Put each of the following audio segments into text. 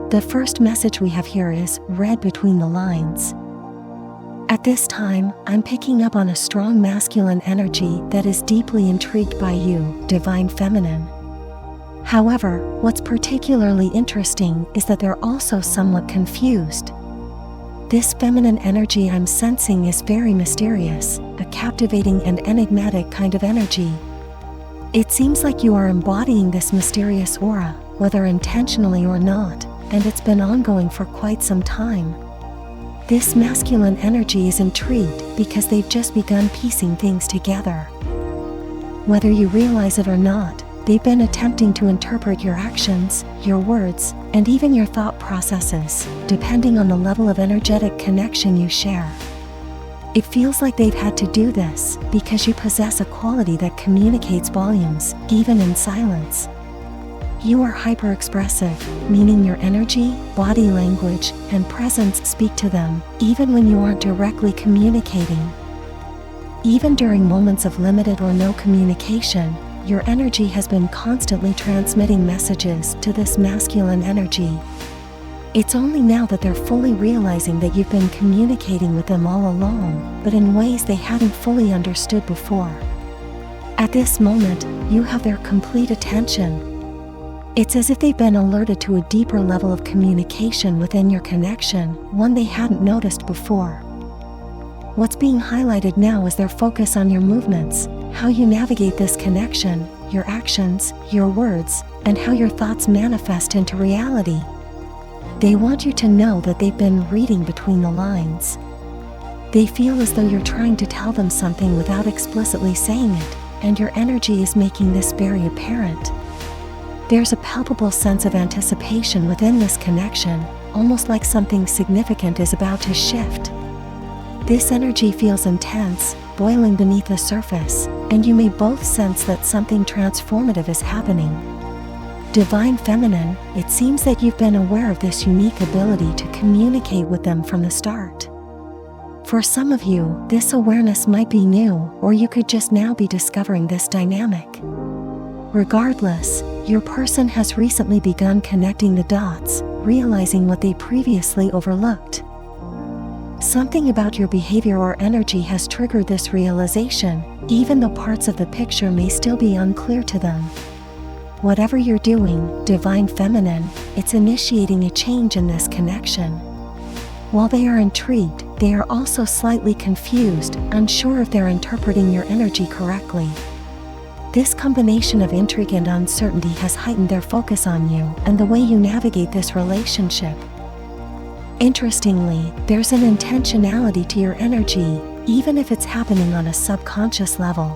The first message we have here is read between the lines. At this time, I'm picking up on a strong masculine energy that is deeply intrigued by you, divine feminine. However, what's particularly interesting is that they're also somewhat confused. This feminine energy I'm sensing is very mysterious, a captivating and enigmatic kind of energy. It seems like you are embodying this mysterious aura, whether intentionally or not, and it's been ongoing for quite some time. This masculine energy is intrigued because they've just begun piecing things together. Whether you realize it or not, they've been attempting to interpret your actions, your words, and even your thought processes, depending on the level of energetic connection you share. It feels like they've had to do this because you possess a quality that communicates volumes, even in silence. You are hyper-expressive, meaning your energy, body language, and presence speak to them, even when you aren't directly communicating. Even during moments of limited or no communication, your energy has been constantly transmitting messages to this masculine energy. It's only now that they're fully realizing that you've been communicating with them all along, but in ways they hadn't fully understood before. At this moment, you have their complete attention. It's as if they've been alerted to a deeper level of communication within your connection, one they hadn't noticed before. What's being highlighted now is their focus on your movements, how you navigate this connection, your actions, your words, and how your thoughts manifest into reality. They want you to know that they've been reading between the lines. They feel as though you're trying to tell them something without explicitly saying it, and your energy is making this very apparent. There's a palpable sense of anticipation within this connection, almost like something significant is about to shift. This energy feels intense, boiling beneath the surface, and you may both sense that something transformative is happening. Divine feminine, it seems that you've been aware of this unique ability to communicate with them from the start. For some of you, this awareness might be new, or you could just now be discovering this dynamic. Regardless, your person has recently begun connecting the dots, realizing what they previously overlooked. Something about your behavior or energy has triggered this realization, even though parts of the picture may still be unclear to them. Whatever you're doing, divine feminine, it's initiating a change in this connection. While they are intrigued, they are also slightly confused, unsure if they're interpreting your energy correctly. This combination of intrigue and uncertainty has heightened their focus on you and the way you navigate this relationship. Interestingly, there's an intentionality to your energy, even if it's happening on a subconscious level.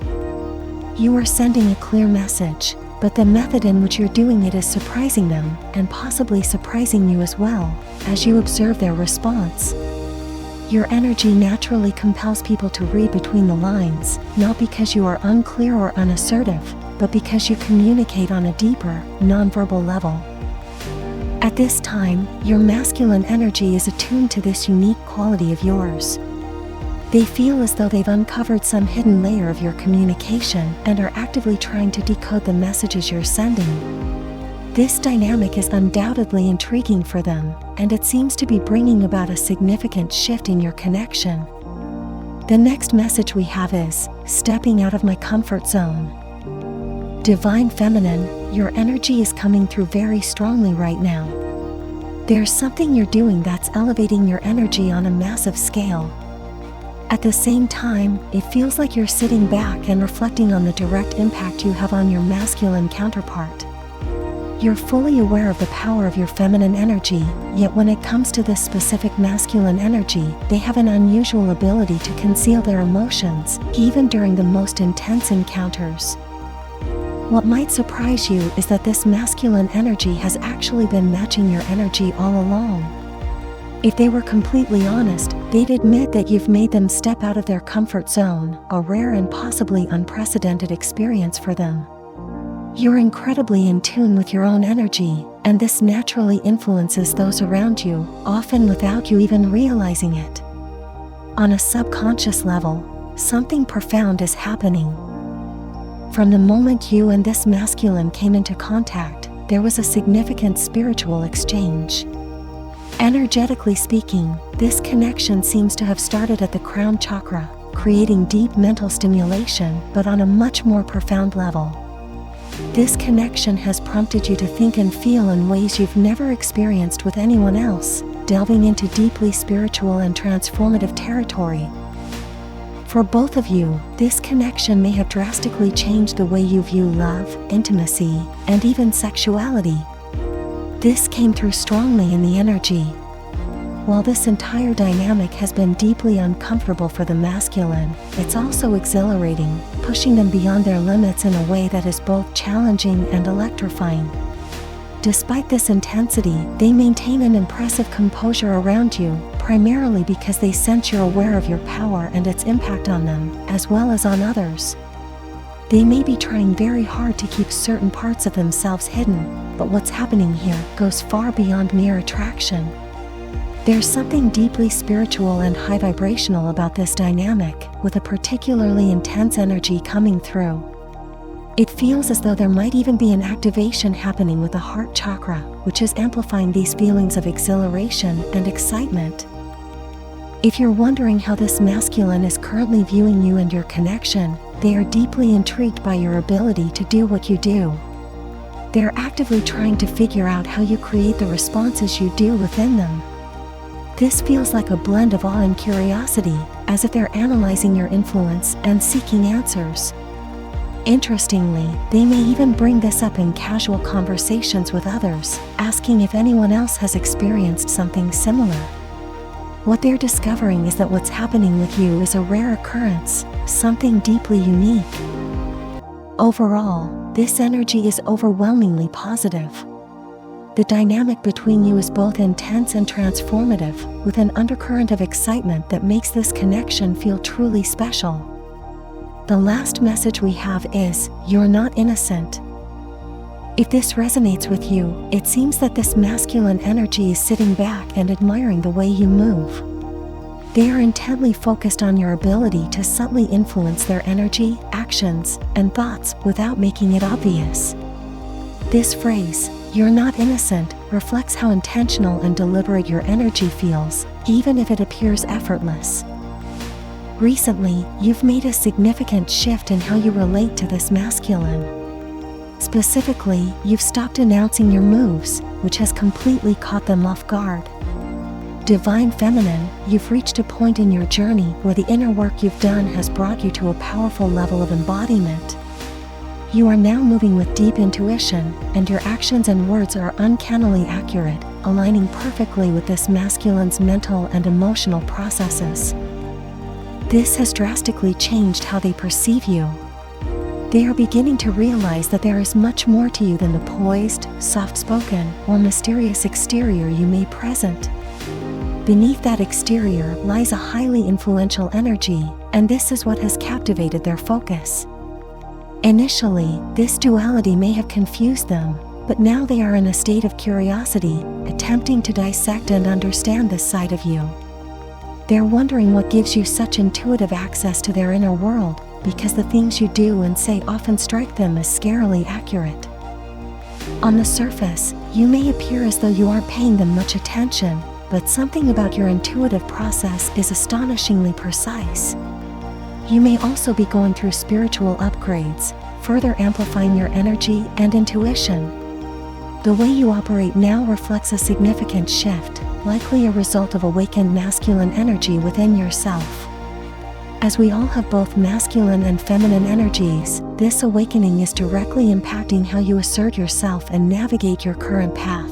You are sending a clear message, but the method in which you're doing it is surprising them, and possibly surprising you as well, as you observe their response. Your energy naturally compels people to read between the lines, not because you are unclear or unassertive, but because you communicate on a deeper, nonverbal level. At this time, your masculine energy is attuned to this unique quality of yours. They feel as though they've uncovered some hidden layer of your communication and are actively trying to decode the messages you're sending. This dynamic is undoubtedly intriguing for them, and it seems to be bringing about a significant shift in your connection. The next message we have is, stepping out of my comfort zone. Divine feminine, your energy is coming through very strongly right now. There's something you're doing that's elevating your energy on a massive scale. At the same time, it feels like you're sitting back and reflecting on the direct impact you have on your masculine counterpart. You're fully aware of the power of your feminine energy, yet when it comes to this specific masculine energy, they have an unusual ability to conceal their emotions, even during the most intense encounters. What might surprise you is that this masculine energy has actually been matching your energy all along. If they were completely honest, they'd admit that you've made them step out of their comfort zone, a rare and possibly unprecedented experience for them. You're incredibly in tune with your own energy, and this naturally influences those around you, often without you even realizing it. On a subconscious level, something profound is happening. From the moment you and this masculine came into contact, there was a significant spiritual exchange. Energetically speaking, this connection seems to have started at the crown chakra, creating deep mental stimulation, but on a much more profound level. This connection has prompted you to think and feel in ways you've never experienced with anyone else, delving into deeply spiritual and transformative territory. For both of you, this connection may have drastically changed the way you view love, intimacy, and even sexuality. This came through strongly in the energy. While this entire dynamic has been deeply uncomfortable for the masculine, it's also exhilarating, pushing them beyond their limits in a way that is both challenging and electrifying. Despite this intensity, they maintain an impressive composure around you, primarily because they sense you're aware of your power and its impact on them, as well as on others. They may be trying very hard to keep certain parts of themselves hidden, but what's happening here goes far beyond mere attraction. There's something deeply spiritual and high vibrational about this dynamic, with a particularly intense energy coming through. It feels as though there might even be an activation happening with the heart chakra, which is amplifying these feelings of exhilaration and excitement. If you're wondering how this masculine is currently viewing you and your connection, they are deeply intrigued by your ability to do what you do. They're actively trying to figure out how you create the responses you do within them. This feels like a blend of awe and curiosity, as if they're analyzing your influence and seeking answers. Interestingly, they may even bring this up in casual conversations with others, asking if anyone else has experienced something similar. What they're discovering is that what's happening with you is a rare occurrence, something deeply unique. Overall, this energy is overwhelmingly positive. The dynamic between you is both intense and transformative, with an undercurrent of excitement that makes this connection feel truly special. The last message we have is, you're not innocent. If this resonates with you, it seems that this masculine energy is sitting back and admiring the way you move. They are intently focused on your ability to subtly influence their energy, actions, and thoughts without making it obvious. This phrase, "you're not innocent," reflects how intentional and deliberate your energy feels, even if it appears effortless. Recently, you've made a significant shift in how you relate to this masculine. Specifically, you've stopped announcing your moves, which has completely caught them off guard. Divine Feminine, you've reached a point in your journey where the inner work you've done has brought you to a powerful level of embodiment. You are now moving with deep intuition, and your actions and words are uncannily accurate, aligning perfectly with this masculine's mental and emotional processes. This has drastically changed how they perceive you. They are beginning to realize that there is much more to you than the poised, soft-spoken, or mysterious exterior you may present. Beneath that exterior lies a highly influential energy, and this is what has captivated their focus. Initially, this duality may have confused them, but now they are in a state of curiosity, attempting to dissect and understand this side of you. They're wondering what gives you such intuitive access to their inner world, because the things you do and say often strike them as scarily accurate. On the surface, you may appear as though you aren't paying them much attention, but something about your intuitive process is astonishingly precise. You may also be going through spiritual upgrades, further amplifying your energy and intuition. The way you operate now reflects a significant shift, likely a result of awakened masculine energy within yourself. As we all have both masculine and feminine energies, this awakening is directly impacting how you assert yourself and navigate your current path.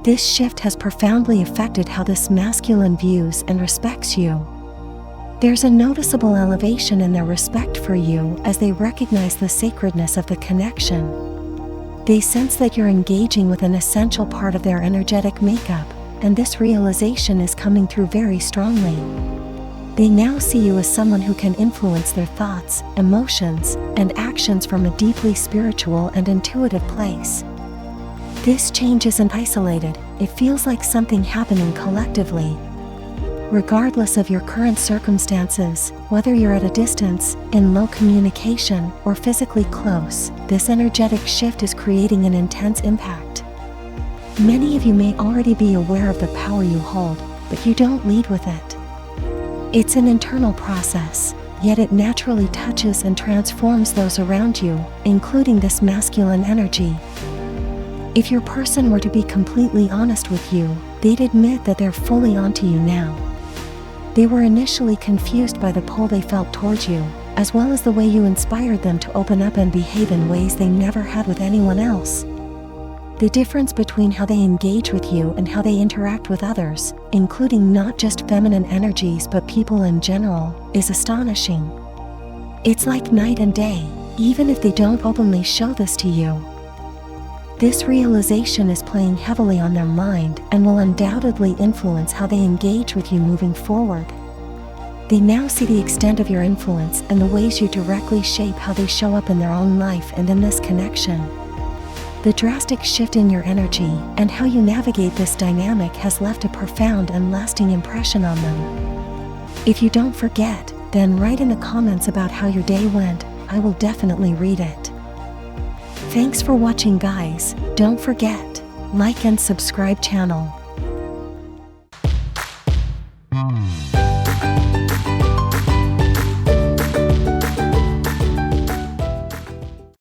This shift has profoundly affected how this masculine views and respects you. There's a noticeable elevation in their respect for you as they recognize the sacredness of the connection. They sense that you're engaging with an essential part of their energetic makeup, and this realization is coming through very strongly. They now see you as someone who can influence their thoughts, emotions, and actions from a deeply spiritual and intuitive place. This change isn't isolated, it feels like something happening collectively. Regardless of your current circumstances, whether you're at a distance, in low communication, or physically close, this energetic shift is creating an intense impact. Many of you may already be aware of the power you hold, but you don't lead with it. It's an internal process, yet it naturally touches and transforms those around you, including this masculine energy. If your person were to be completely honest with you, they'd admit that they're fully onto you now. They were initially confused by the pull they felt towards you, as well as the way you inspired them to open up and behave in ways they never had with anyone else. The difference between how they engage with you and how they interact with others, including not just feminine energies but people in general, is astonishing. It's like night and day, even if they don't openly show this to you. This realization is playing heavily on their mind and will undoubtedly influence how they engage with you moving forward. They now see the extent of your influence and the ways you directly shape how they show up in their own life and in this connection. The drastic shift in your energy and how you navigate this dynamic has left a profound and lasting impression on them. If you don't forget, then write in the comments about how your day went. I will definitely read it. Thanks for watching, guys. Don't forget, like and subscribe channel.